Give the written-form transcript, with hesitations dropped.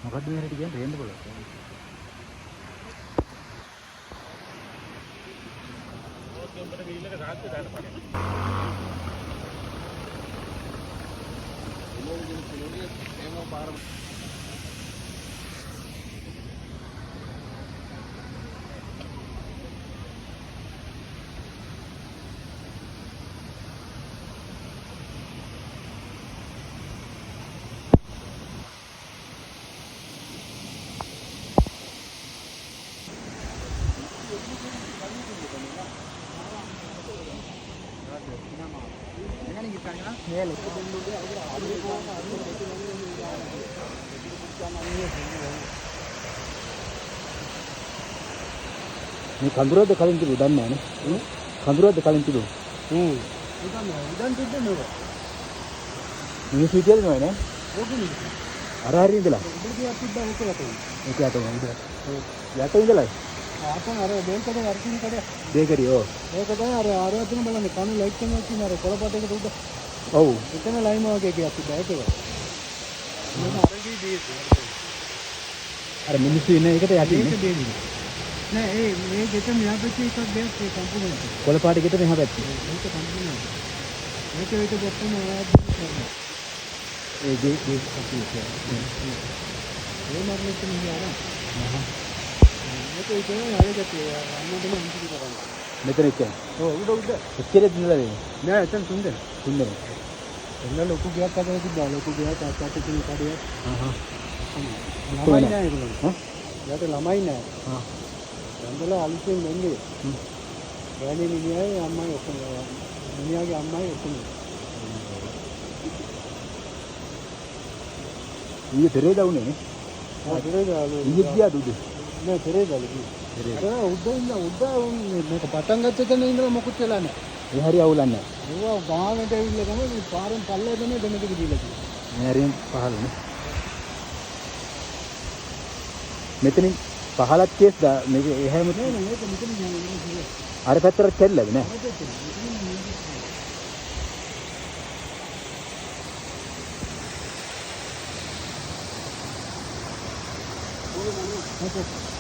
මොකද්ද මේ හැටි කියන්නේ රේන්ද බලන්න. ඕකේ උඹට ගිහිල්ලා රාත්‍රී දාන්න පඩේ. මොනවද කියන්නේ ඒම පාර මේ කඳුරක්ද කලින් තිබු දන්නේ නැහැ නේ. කඳුරක්ද කලින් තිබු. ඉතින් තිබ්බේ නේද? මිනිස්සු හිටියද නෝ නේ? අර හරිය ඉඳලා. ඉඳලා තිබ්බා ඒක යටේ. ඒක යටේ ඉඳලා. යටේ ඉඳලා. ආපන් අර බේල්කඩ වර්කින් කඩ. බේකරි ඕ. ඒක තමයි අර ආරවතුන බලන්න කණු ලයිට් එකක් තියෙන අර කොළපාටේකට උඩ. ඔව්. එතන ලයිම වගේ එකක් තිබ්බා ඒක. මම අරගේ දීලා. අර මිනිස්සු ඉන්නේ ඒකට යටින්. නෑ මේ ගෙට මෙහා පැත්තේ එකක් දැක්ක ඒ සම්පූර්ණයි. කොළපාට ගෙට මෙහා පැත්තේ. ඒක සම්පූර්ණයි. මේක දෙත්තම ආවද ඒ ගේ අපි කියන්නේ. ඒ මාර්ගෙට නියාර. මේක ඉතින් ආයෙත් අන්නදම ඉන්ටි කරන්නේ. මෙතන ඉච්චා. ඔව් උඩ එච්චරද ඉඳලා දෙන්නේ. නෑ එතන තුන්දෙන. එන්න ලොකු ගයක් අතර තිබ්බා. ලොකු ගයක් අතට තියෙන කඩේ. ළමයි නෑ ඒගොල්ලෝ. යාට ළමයි නෑ. යන්දලා අලුතෙන් වෙන්නේ. ගෑණි මිනිහයි අම්මයි ඔක්කොම. මිනිහාගේ අම්මයි ඔක්කොම. ඊයේ පෙරේදා උනේ නේ. ආ පෙරේදා ඊයේ ගියාද උදේ? නෑ පෙරේදා ඊයේ. පෙරේදා උද්ද මේක පටන් ගත්ත තැන ඉඳලා මොකුත් වෙලා නෑ. ඒ හරිය අවුලක් නෑ. ඒවා ගානට ඇවිල්ලා තමයි මේ පාරෙන් පල්ලේ දෙන්නේ දෙමෙදික දීලා තියෙන්නේ. මේ හරියෙන් පහළනේ. මෙතනින් පහලක් කේස් දා මේක එහාම නෑ මේක මෙතන අර පැත්තට කැල්ලද නෑ. Okay.